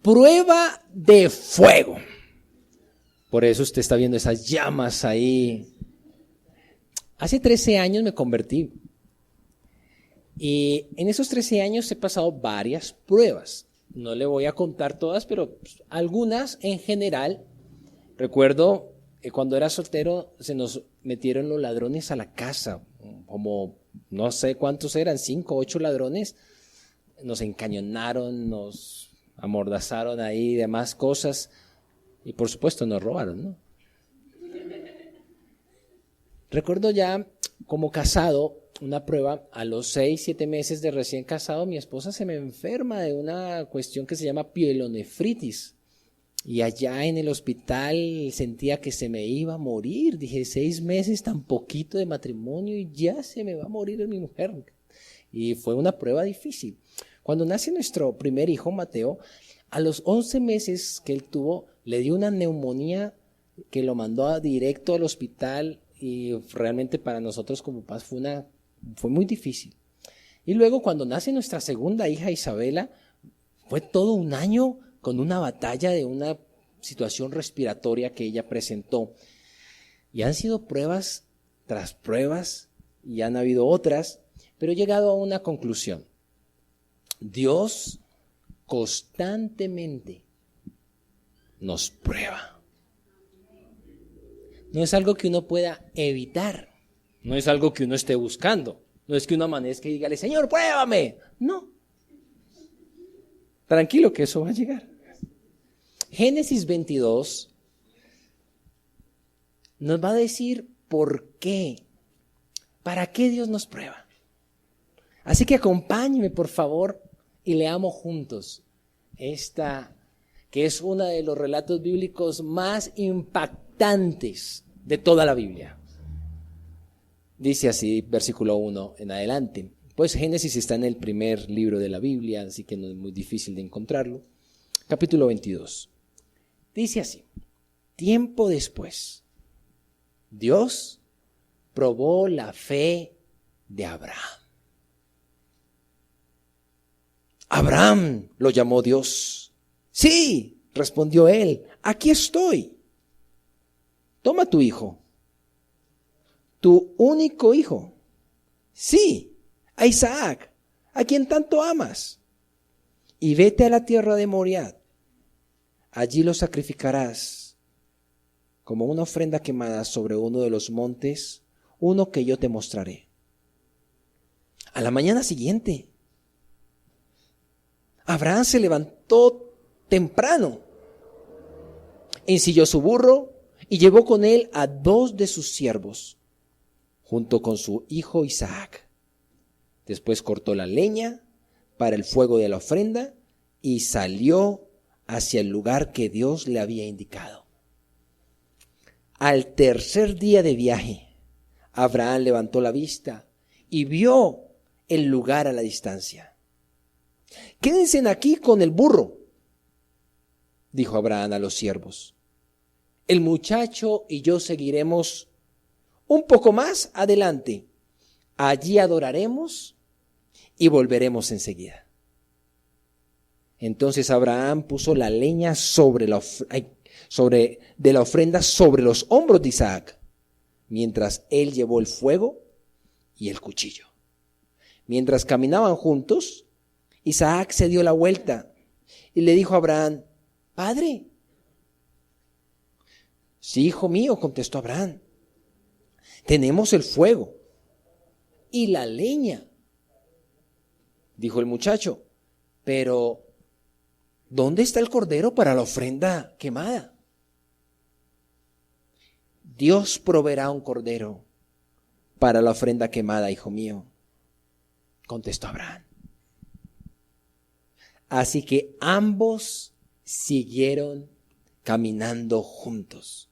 Prueba de fuego. Por eso usted está viendo esas llamas ahí. Hace 13 años me convertí. Y en esos 13 años he pasado varias pruebas. No le voy a contar todas, pero algunas en general. Recuerdo que cuando era soltero se nos metieron los ladrones a la casa. Como no sé cuántos eran, 5 o 8 ladrones. Nos encañonaron, nos amordazaron ahí, demás cosas, y por supuesto nos robaron, ¿no? Recuerdo ya como casado, una prueba, a los 6, 7 meses de recién casado, mi esposa se me enferma de una cuestión que se llama pielonefritis, y allá en el hospital sentía que se me iba a morir. Dije, 6 meses, tan poquito de matrimonio, y ya se me va a morir mi mujer. Y fue una prueba difícil. Cuando nace nuestro primer hijo, Mateo, a los 11 meses que él tuvo, le dio una neumonía que lo mandó directo al hospital, y realmente para nosotros como papás fue muy difícil. Y luego cuando nace nuestra segunda hija, Isabela, fue todo un año con una batalla de una situación respiratoria que ella presentó. Y han sido pruebas tras pruebas, y han habido otras, pero he llegado a una conclusión. Dios constantemente nos prueba. No es algo que uno pueda evitar, no es algo que uno esté buscando, no es que uno amanezca y dígale, Señor, pruébame. No. Tranquilo que eso va a llegar. Génesis 22 nos va a decir por qué, para qué Dios nos prueba. Así que acompáñenme, por favor, y leamos juntos esta, que es uno de los relatos bíblicos más impactantes de toda la Biblia. Dice así, versículo 1 en adelante. Pues Génesis está en el primer libro de la Biblia, así que no es muy difícil de encontrarlo. Capítulo 22. Dice así: tiempo después, Dios probó la fe de Abraham. Abraham, lo llamó Dios. Sí, respondió él, aquí estoy. Toma tu hijo, tu único hijo. Sí, a Isaac, a quien tanto amas. Y vete a la tierra de Moriah. Allí lo sacrificarás como una ofrenda quemada sobre uno de los montes, uno que yo te mostraré. A la mañana siguiente, Abraham se levantó temprano, ensilló su burro y llevó con él a 2 de sus siervos, junto con su hijo Isaac. Después cortó la leña para el fuego de la ofrenda y salió hacia el lugar que Dios le había indicado. Al tercer día de viaje, Abraham levantó la vista y vio el lugar a la distancia. Quédense aquí con el burro, dijo Abraham a los siervos. El muchacho y yo seguiremos un poco más adelante. Allí adoraremos y volveremos enseguida. Entonces Abraham puso la leña de la ofrenda sobre los hombros de Isaac, mientras él llevó el fuego y el cuchillo. Mientras caminaban juntos, Isaac se dio la vuelta y le dijo a Abraham: Padre. Sí, hijo mío, contestó Abraham. Tenemos el fuego y la leña, dijo el muchacho, pero ¿dónde está el cordero para la ofrenda quemada? Dios proveerá un cordero para la ofrenda quemada, hijo mío, contestó Abraham. Así que ambos siguieron caminando juntos.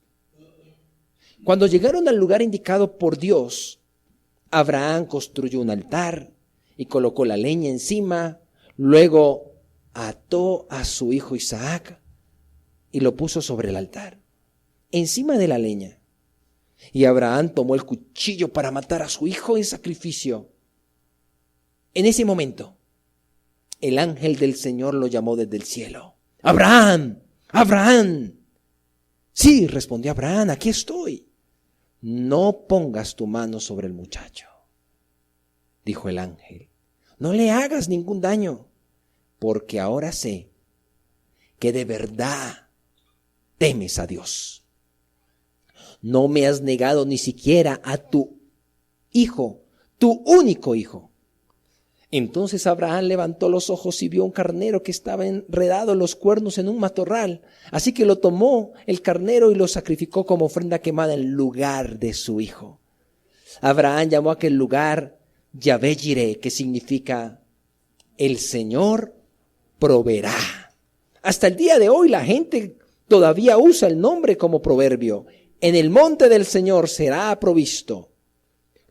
Cuando llegaron al lugar indicado por Dios, Abraham construyó un altar y colocó la leña encima. Luego ató a su hijo Isaac y lo puso sobre el altar, encima de la leña. Y Abraham tomó el cuchillo para matar a su hijo en sacrificio. En ese momento, el ángel del Señor lo llamó desde el cielo. ¡Abraham! ¡Abraham! Sí, respondió Abraham, aquí estoy. No pongas tu mano sobre el muchacho, dijo el ángel. No le hagas ningún daño, porque ahora sé que de verdad temes a Dios. No me has negado ni siquiera a tu hijo, tu único hijo. Entonces Abraham levantó los ojos y vio un carnero que estaba enredado en los cuernos en un matorral. Así que lo tomó el carnero y lo sacrificó como ofrenda quemada en lugar de su hijo. Abraham llamó a aquel lugar Yahvé Jireh, que significa el Señor proveerá. Hasta el día de hoy la gente todavía usa el nombre como proverbio. En el monte del Señor será provisto.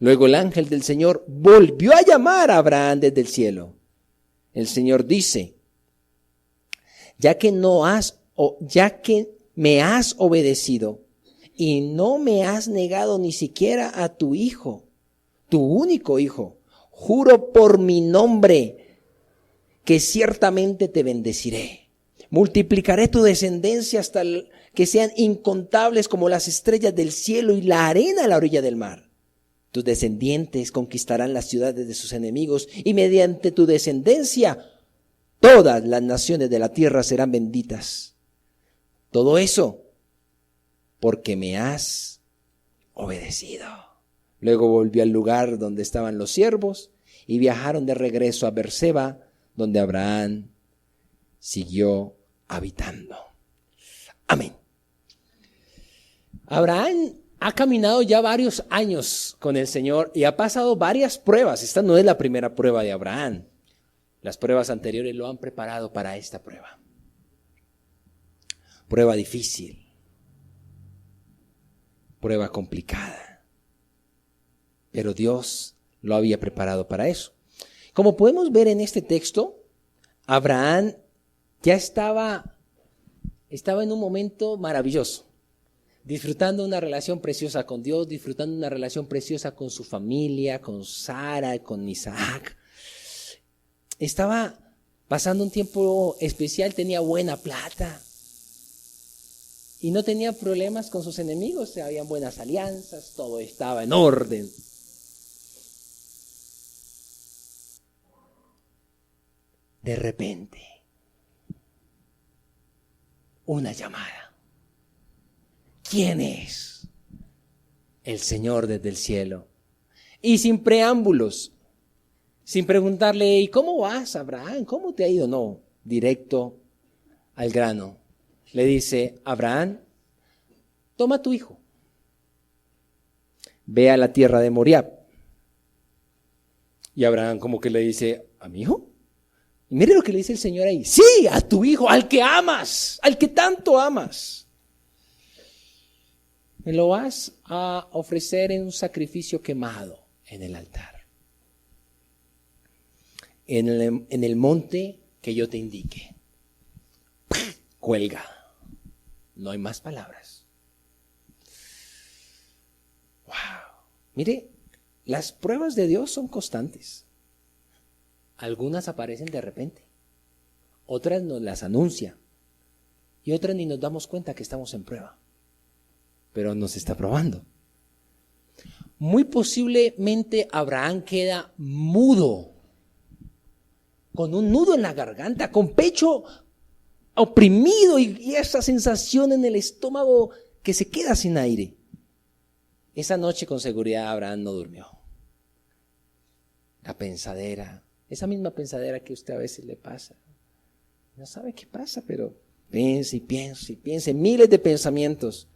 Luego el ángel del Señor volvió a llamar a Abraham desde el cielo. El Señor dice, ya que me has obedecido y no me has negado ni siquiera a tu hijo, tu único hijo, juro por mi nombre que ciertamente te bendeciré. Multiplicaré tu descendencia hasta que sean incontables como las estrellas del cielo y la arena a la orilla del mar. Tus descendientes conquistarán las ciudades de sus enemigos y mediante tu descendencia todas las naciones de la tierra serán benditas. Todo eso porque me has obedecido. Luego volvió al lugar donde estaban los siervos y viajaron de regreso a Berseba, donde Abraham siguió habitando. Amén. Abraham ha caminado ya varios años con el Señor y ha pasado varias pruebas. Esta no es la primera prueba de Abraham. Las pruebas anteriores lo han preparado para esta prueba. Prueba difícil. Prueba complicada. Pero Dios lo había preparado para eso. Como podemos ver en este texto, Abraham ya estaba en un momento maravilloso. Disfrutando una relación preciosa con Dios, disfrutando una relación preciosa con su familia, con Sara, con Isaac. Estaba pasando un tiempo especial, tenía buena plata y no tenía problemas con sus enemigos, habían buenas alianzas, todo estaba en orden. De repente, una llamada. ¿Quién es? El Señor desde el cielo. Y sin preámbulos, sin preguntarle, ¿y cómo vas, Abraham? ¿Cómo te ha ido? No, directo al grano. Le dice, Abraham, toma a tu hijo, ve a la tierra de Moriab. Y Abraham como que le dice, ¿a mi hijo? Y mire lo que le dice el Señor ahí. Sí, a tu hijo, al que amas, al que tanto amas. Me lo vas a ofrecer en un sacrificio quemado en el altar. En el monte que yo te indique. Cuelga. No hay más palabras. Wow. Mire, las pruebas de Dios son constantes. Algunas aparecen de repente. Otras nos las anuncia. Y otras ni nos damos cuenta que estamos en prueba. Pero nos está probando. Muy posiblemente Abraham queda mudo, con un nudo en la garganta, con pecho oprimido y esa sensación en el estómago que se queda sin aire. Esa noche con seguridad Abraham no durmió. La pensadera, esa misma pensadera que a usted a veces le pasa. No sabe qué pasa, pero piensa y piensa y piensa, miles de pensamientos.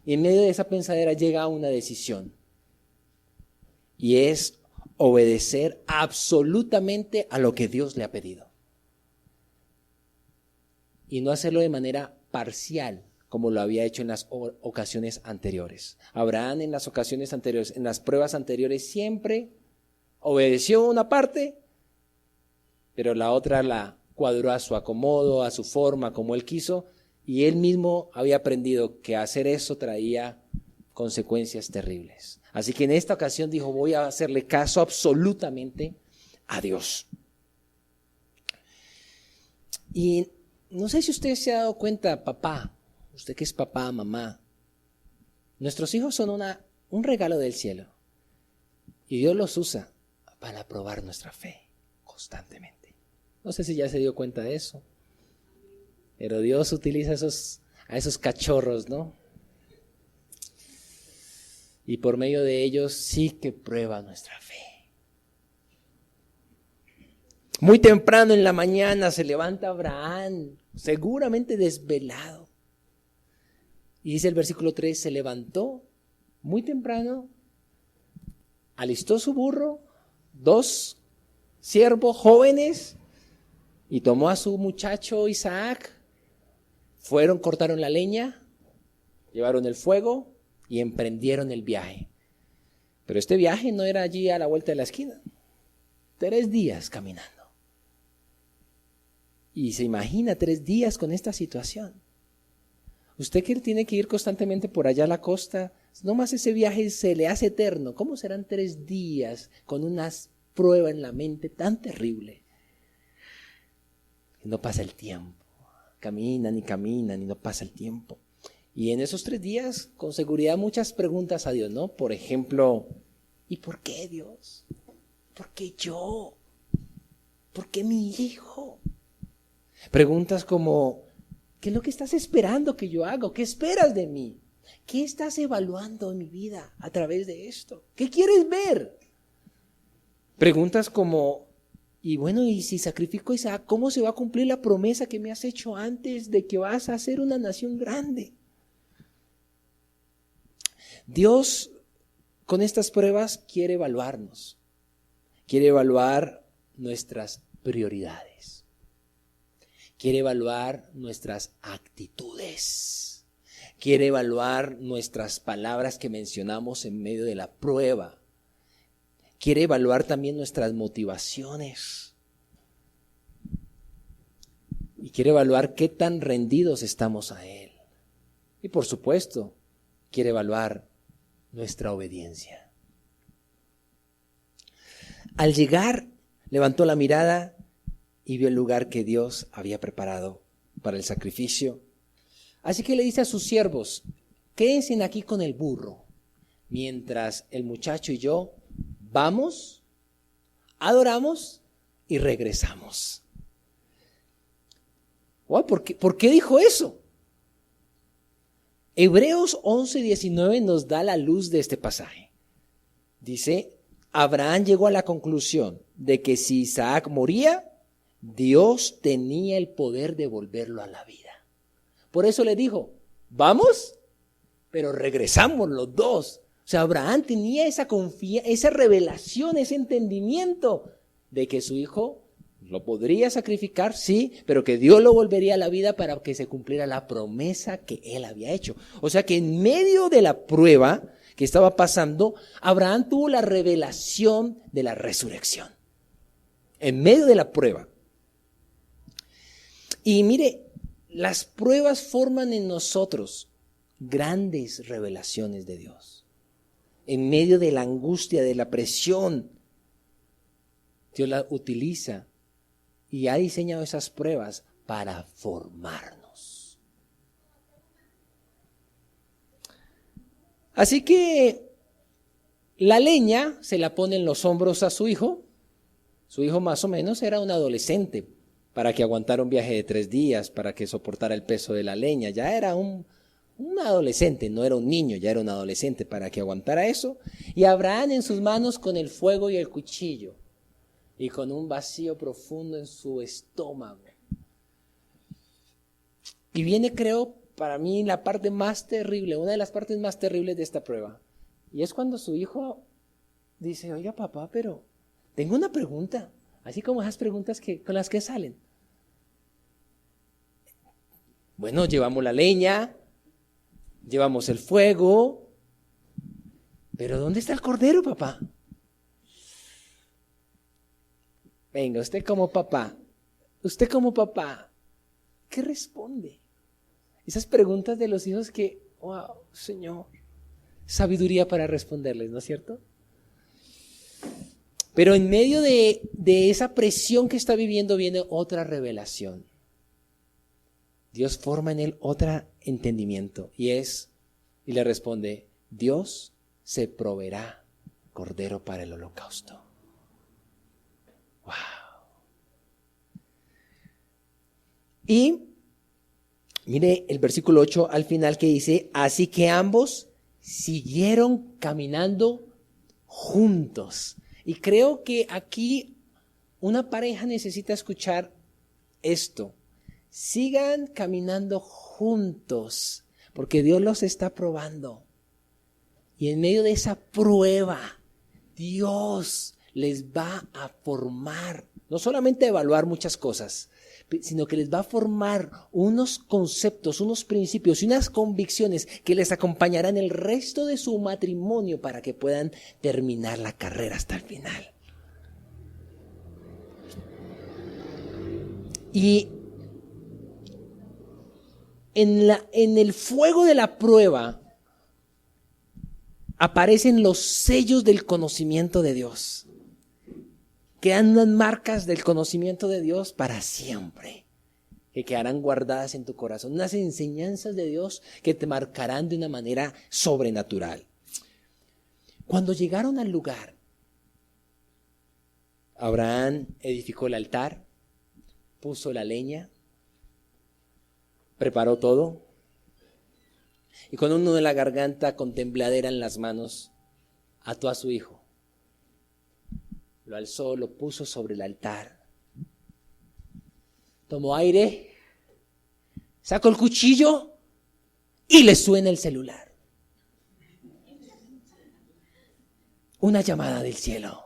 Y en medio de esa pensadera llega a una decisión. Y es obedecer absolutamente a lo que Dios le ha pedido. Y no hacerlo de manera parcial, como lo había hecho en las ocasiones anteriores. Abraham en las ocasiones anteriores, en las pruebas anteriores, siempre obedeció una parte, pero la otra la cuadró a su acomodo, a su forma, como él quiso. Y él mismo había aprendido que hacer eso traía consecuencias terribles. Así que en esta ocasión dijo, voy a hacerle caso absolutamente a Dios. Y no sé si usted se ha dado cuenta, papá, usted que es papá, mamá, nuestros hijos son un regalo del cielo. Y Dios los usa para probar nuestra fe constantemente. No sé si ya se dio cuenta de eso. Pero Dios utiliza a esos cachorros, ¿no? Y por medio de ellos sí que prueba nuestra fe. Muy temprano en la mañana se levanta Abraham, seguramente desvelado. Y dice el versículo 3, se levantó muy temprano, alistó su burro, 2 siervos jóvenes, y tomó a su muchacho Isaac. Fueron, cortaron la leña, llevaron el fuego y emprendieron el viaje. Pero este viaje no era allí a la vuelta de la esquina. 3 días caminando. Y se imagina 3 días con esta situación. Usted que tiene que ir constantemente por allá a la costa, nomás ese viaje se le hace eterno. ¿Cómo serán 3 días con una prueba en la mente tan terrible? No pasa el tiempo. Caminan y no pasa el tiempo. Y en esos 3 días, con seguridad, muchas preguntas a Dios, ¿no? Por ejemplo, ¿y por qué Dios? ¿Por qué yo? ¿Por qué mi hijo? Preguntas como, ¿qué es lo que estás esperando que yo haga? ¿Qué esperas de mí? ¿Qué estás evaluando en mi vida a través de esto? ¿Qué quieres ver? Preguntas como, y bueno, y si sacrifico a Isaac, ¿cómo se va a cumplir la promesa que me has hecho antes de que vas a ser una nación grande? Dios, con estas pruebas, quiere evaluarnos. Quiere evaluar nuestras prioridades. Quiere evaluar nuestras actitudes. Quiere evaluar nuestras palabras que mencionamos en medio de la prueba. Quiere evaluar también nuestras motivaciones. Y quiere evaluar qué tan rendidos estamos a Él. Y por supuesto, quiere evaluar nuestra obediencia. Al llegar, levantó la mirada y vio el lugar que Dios había preparado para el sacrificio. Así que le dice a sus siervos, quédense aquí con el burro, mientras el muchacho y yo vamos, adoramos y regresamos. Wow, ¿por qué dijo eso? Hebreos 11:19 nos da la luz de este pasaje. Dice, Abraham llegó a la conclusión de que si Isaac moría, Dios tenía el poder de volverlo a la vida. Por eso le dijo, vamos, pero regresamos los dos. O sea, Abraham tenía esa confianza, esa revelación, ese entendimiento de que su hijo lo podría sacrificar, sí, pero que Dios lo volvería a la vida para que se cumpliera la promesa que él había hecho. O sea que en medio de la prueba que estaba pasando, Abraham tuvo la revelación de la resurrección. En medio de la prueba. Y mire, las pruebas forman en nosotros grandes revelaciones de Dios. En medio de la angustia, de la presión, Dios la utiliza y ha diseñado esas pruebas para formarnos. Así que la leña se la pone en los hombros a su hijo. Su hijo más o menos era un adolescente para que aguantara un viaje de 3 días, para que soportara el peso de la leña. Ya era un adolescente, no era un niño, ya era un adolescente para que aguantara eso. Y Abraham en sus manos con el fuego y el cuchillo y con un vacío profundo en su estómago. Y viene, creo, para mí la parte más terrible, una de las partes más terribles de esta prueba. Y es cuando su hijo dice, oiga papá, pero tengo una pregunta, así como esas preguntas con las que salen. Bueno, llevamos la leña, llevamos el fuego, pero ¿dónde está el cordero, papá? Venga, usted como papá, ¿qué responde? Esas preguntas de los hijos que, wow, Señor, sabiduría para responderles, ¿no es cierto? Pero en medio de esa presión que está viviendo viene otra revelación. Dios forma en él otro entendimiento y le responde, Dios se proveerá cordero para el holocausto. ¡Wow! Y mire el versículo 8 al final que dice, así que ambos siguieron caminando juntos. Y creo que aquí una pareja necesita escuchar esto. Sigan caminando juntos, porque Dios los está probando. Y en medio de esa prueba, Dios les va a formar, no solamente a evaluar muchas cosas, sino que les va a formar unos conceptos, unos principios y unas convicciones que les acompañarán el resto de su matrimonio para que puedan terminar la carrera hasta el final. Y en el fuego de la prueba aparecen los sellos del conocimiento de Dios. Quedan unas marcas del conocimiento de Dios para siempre, que quedarán guardadas en tu corazón, unas enseñanzas de Dios que te marcarán de una manera sobrenatural. Cuando llegaron al lugar, Abraham edificó el altar, puso la leña, preparó todo, y con un nudo en la garganta, con tembladera en las manos, ató a su hijo. Lo alzó, lo puso sobre el altar. Tomó aire, sacó el cuchillo y le suena el celular. Una llamada del cielo.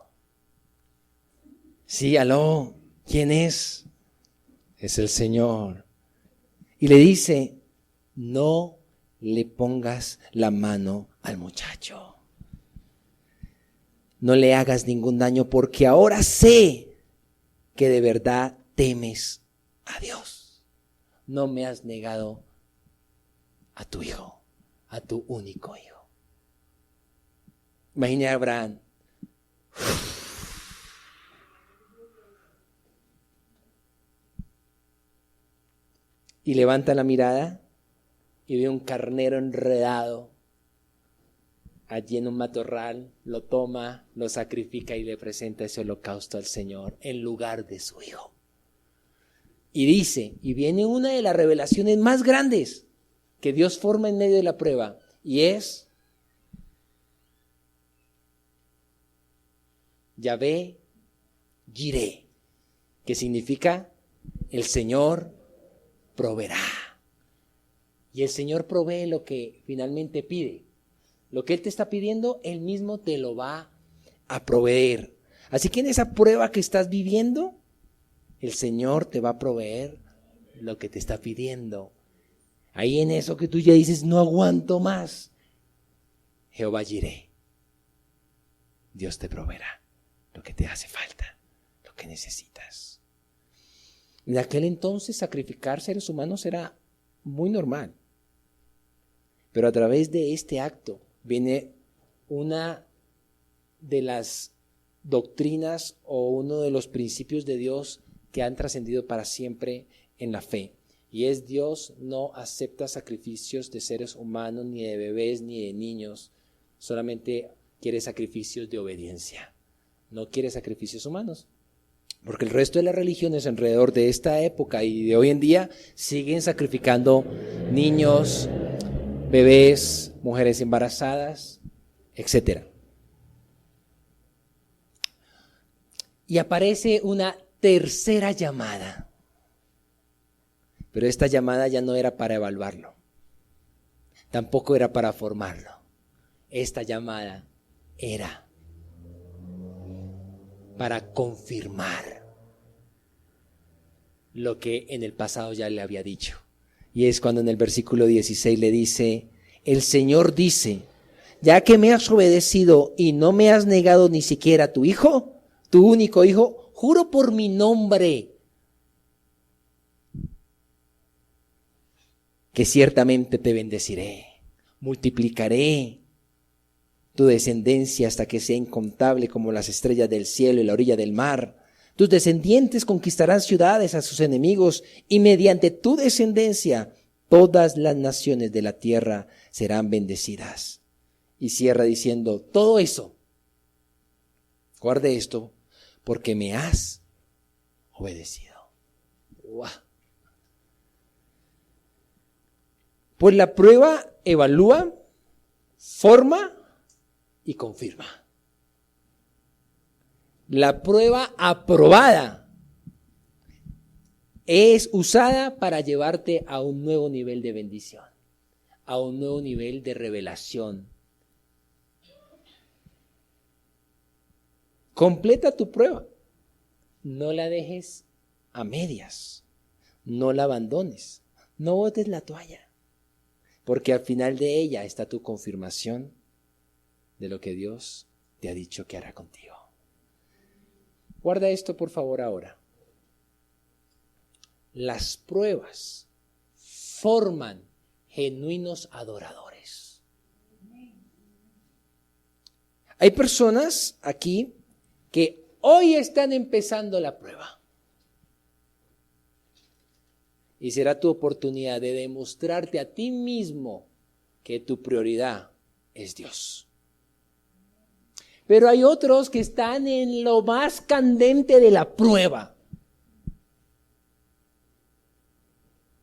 Sí, aló, ¿quién es? Es el Señor. Y le dice, no le pongas la mano al muchacho. No le hagas ningún daño porque ahora sé que de verdad temes a Dios. No me has negado a tu hijo, a tu único hijo. Imagina a Abraham. Y levanta la mirada y ve un carnero enredado allí en un matorral, lo toma, lo sacrifica y le presenta ese holocausto al Señor en lugar de su hijo. Y dice, y viene una de las revelaciones más grandes que Dios forma en medio de la prueba, y es Yahvé Jireh, que significa el Señor proveerá. Y el Señor provee lo que finalmente pide. Lo que Él te está pidiendo, Él mismo te lo va a proveer. Así que en esa prueba que estás viviendo, el Señor te va a proveer lo que te está pidiendo. Ahí en eso que tú ya dices, no aguanto más, Jehová Jireh, Dios te proveerá lo que te hace falta, lo que necesitas. En aquel entonces sacrificar seres humanos era muy normal. Pero a través de este acto viene una de las doctrinas o uno de los principios de Dios que han trascendido para siempre en la fe. Y es Dios no acepta sacrificios de seres humanos, ni de bebés, ni de niños. Solamente quiere sacrificios de obediencia. No quiere sacrificios humanos. Porque el resto de las religiones alrededor de esta época y de hoy en día siguen sacrificando niños, bebés, mujeres embarazadas, etc. Y aparece una tercera llamada. Pero esta llamada ya no era para evaluarlo. Tampoco era para formarlo. Esta llamada era para confirmar lo que en el pasado ya le había dicho. Y es cuando en el versículo 16 le dice, el Señor dice, ya que me has obedecido y no me has negado ni siquiera a tu hijo, tu único hijo, juro por mi nombre que ciertamente te bendeciré, multiplicaré tu descendencia hasta que sea incontable como las estrellas del cielo y la orilla del mar. Tus descendientes conquistarán ciudades a sus enemigos, y mediante tu descendencia todas las naciones de la tierra serán bendecidas. Y cierra diciendo, todo eso, guarde esto, porque me has obedecido. ¡Wow! Pues la prueba evalúa, forma y confirma. La prueba aprobada es usada para llevarte a un nuevo nivel de bendición, a un nuevo nivel de revelación. Completa tu prueba. No la dejes a medias. No la abandones. No botes la toalla. Porque al final de ella está tu confirmación de lo que Dios te ha dicho que hará contigo. Guarda esto, por favor, ahora. Las pruebas forman genuinos adoradores. Hay personas aquí que hoy están empezando la prueba. Y será tu oportunidad de demostrarte a ti mismo que tu prioridad es Dios. Pero hay otros que están en lo más candente de la prueba.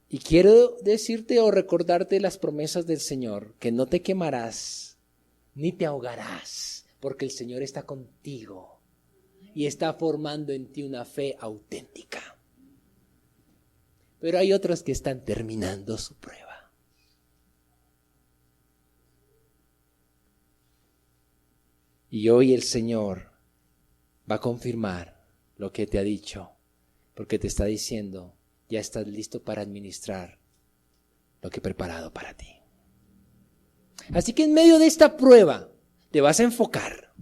Y quiero decirte o recordarte las promesas del Señor, que no te quemarás ni te ahogarás, porque el Señor está contigo y está formando en ti una fe auténtica. Pero hay otros que están terminando su prueba. Y hoy el Señor va a confirmar lo que te ha dicho, porque te está diciendo, ya estás listo para administrar lo que he preparado para ti. Así que en medio de esta prueba te vas a enfocar.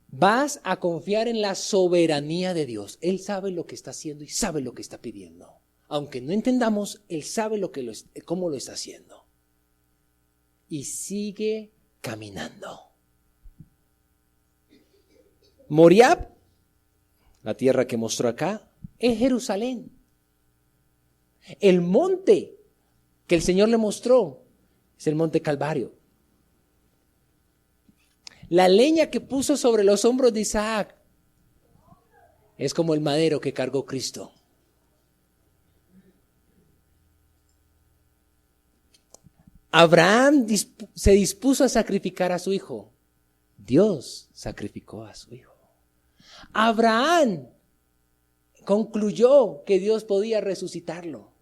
Vas a confiar en la soberanía de Dios. Él sabe lo que está haciendo y sabe lo que está pidiendo. Aunque no entendamos, Él sabe cómo lo está haciendo. Y sigue caminando. Moriab, la tierra que mostró acá, es Jerusalén. El monte que el Señor le mostró es el monte Calvario. La leña que puso sobre los hombros de Isaac es como el madero que cargó Cristo. Abraham se dispuso a sacrificar a su hijo. Dios sacrificó a su hijo. Abraham concluyó que Dios podía resucitarlo.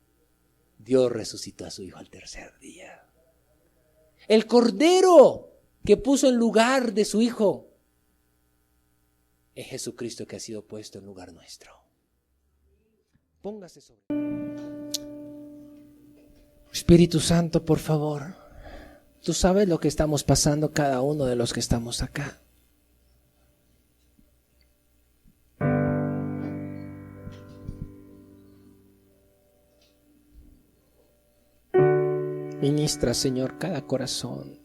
Dios resucitó a su hijo al tercer día. El cordero que puso en lugar de su hijo es Jesucristo, que ha sido puesto en lugar nuestro. Póngase sobre. Espíritu Santo, por favor, tú sabes lo que estamos pasando cada uno de los que estamos acá. Ministra, Señor, cada corazón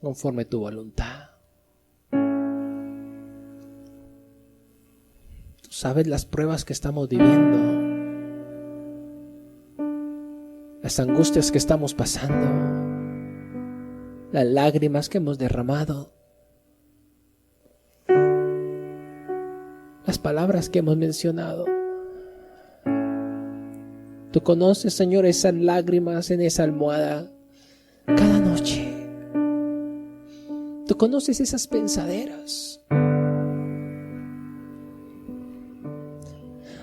conforme tu voluntad. Tú sabes las pruebas que estamos viviendo, las angustias que estamos pasando, las lágrimas que hemos derramado, las palabras que hemos mencionado. Tú conoces, Señor, esas lágrimas en esa almohada cada noche. Tú conoces esas pensaderas.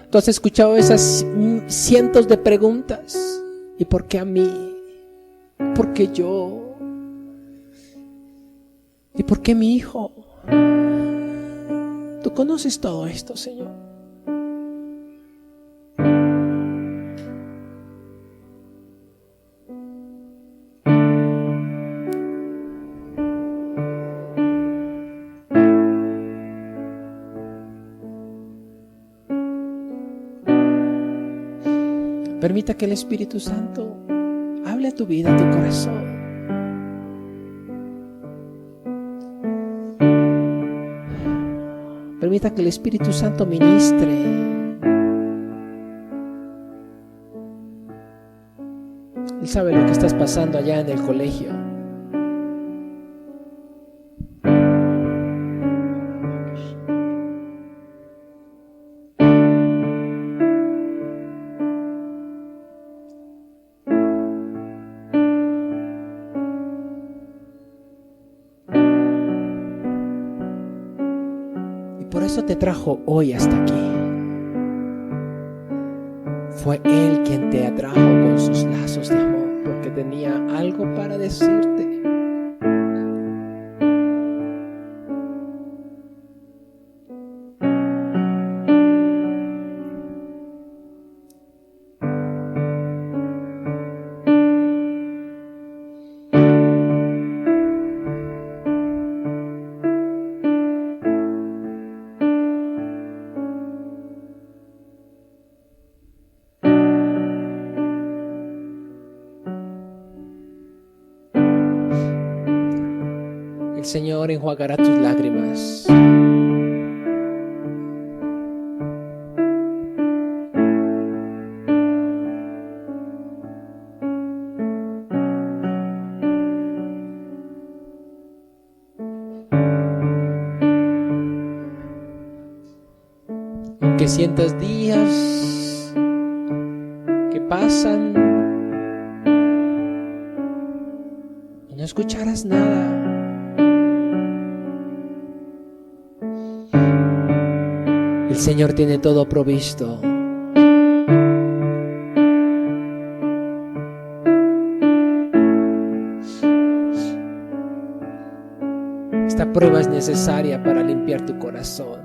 Tú has escuchado esas cientos de preguntas. ¿Y por qué a mí? ¿Por qué yo? ¿Y por qué mi hijo? Tú conoces todo esto, Señor. Permita que el Espíritu Santo hable a tu vida, a tu corazón. Permita que el Espíritu Santo ministre. Él sabe lo que estás pasando allá en el colegio. Por eso te trajo hoy hasta aquí. Fue Él quien te atrajo con sus lazos de amor, porque tenía algo para decirte. El Señor enjuagará tus lágrimas. Aunque sientas días que pasan y no escucharás nada, el Señor tiene todo provisto. Esta prueba es necesaria para limpiar tu corazón,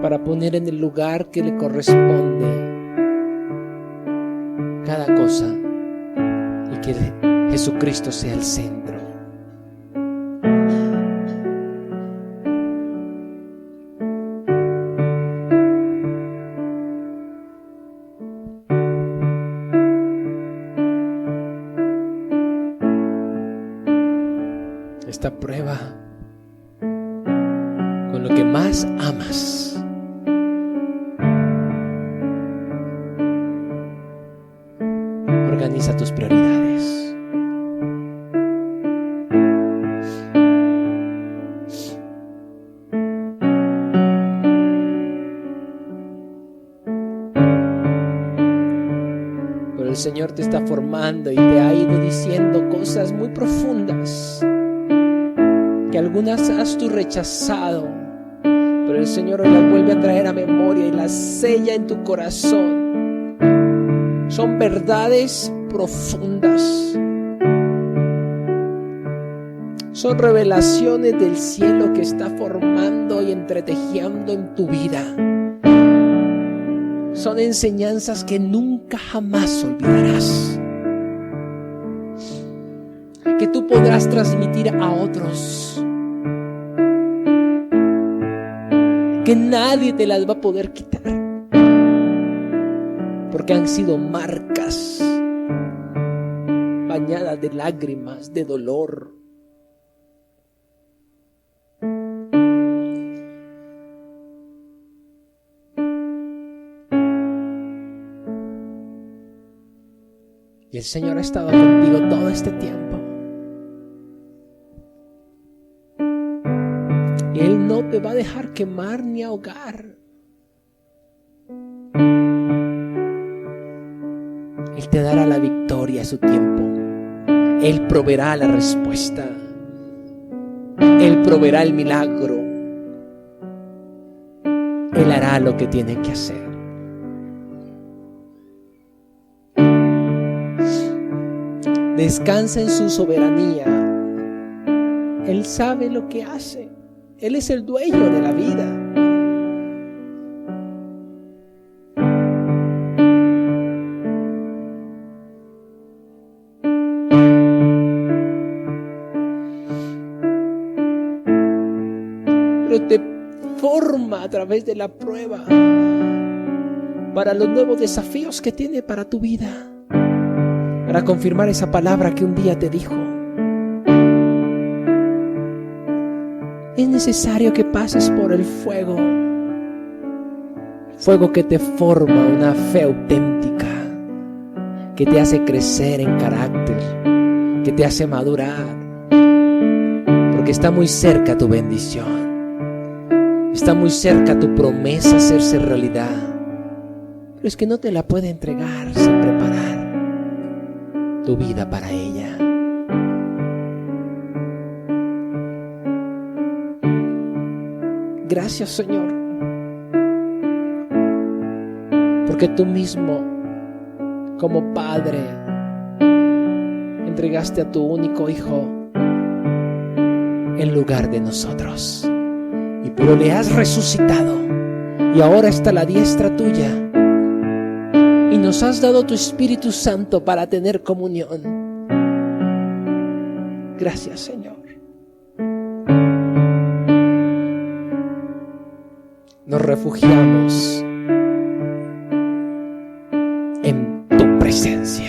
para poner en el lugar que le corresponde cada cosa y que Jesucristo sea el centro. Esta prueba con lo que más amas organiza tus prioridades. Pero el Señor te está formando y te ha ido diciendo cosas muy profundas que algunas has tú rechazado, pero el Señor hoy las vuelve a traer a memoria y las sella en tu corazón. Son verdades profundas, son revelaciones del cielo que está formando y entretejiendo en tu vida. Son enseñanzas que nunca jamás olvidarás, que tú podrás transmitir a otros, que nadie te las va a poder quitar, porque han sido marcas bañadas de lágrimas, de dolor. Y el Señor ha estado contigo todo este tiempo. Y Él no te va a dejar quemar ni ahogar. Él te dará la victoria a su tiempo. Él proveerá la respuesta. Él proveerá el milagro. Él hará lo que tiene que hacer. Descansa en su soberanía. Él sabe lo que hace. Él es el dueño de la vida. Pero te forma a través de la prueba para los nuevos desafíos que tiene para tu vida, para confirmar esa palabra que un día te dijo. Es necesario que pases por el fuego, fuego que te forma una fe auténtica, que te hace crecer en carácter, que te hace madurar, porque está muy cerca tu bendición, está muy cerca tu promesa hacerse realidad, pero es que no te la puede entregar sin preparar tu vida para ella. Gracias, Señor, porque tú mismo, como Padre, entregaste a tu único Hijo en lugar de nosotros, pero le has resucitado y ahora está a la diestra tuya y nos has dado tu Espíritu Santo para tener comunión. Gracias, Señor. Nos refugiamos en tu presencia.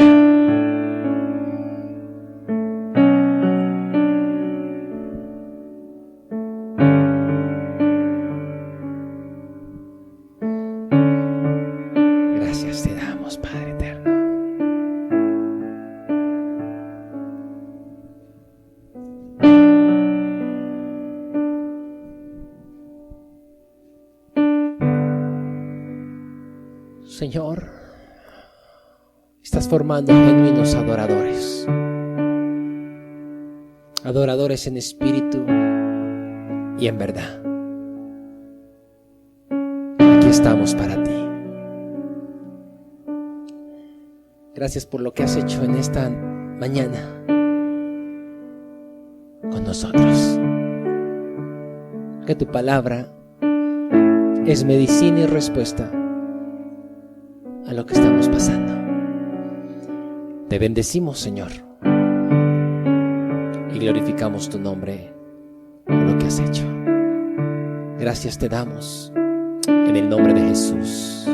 Gracias te damos, Padre eterno. Señor, estás formando genuinos adoradores, adoradores en espíritu y en verdad. Aquí estamos para ti. Gracias por lo que has hecho en esta mañana con nosotros. Que tu palabra es medicina y respuesta a lo que estamos pasando. Te bendecimos, Señor, y glorificamos tu nombre por lo que has hecho. Gracias te damos en el nombre de Jesús.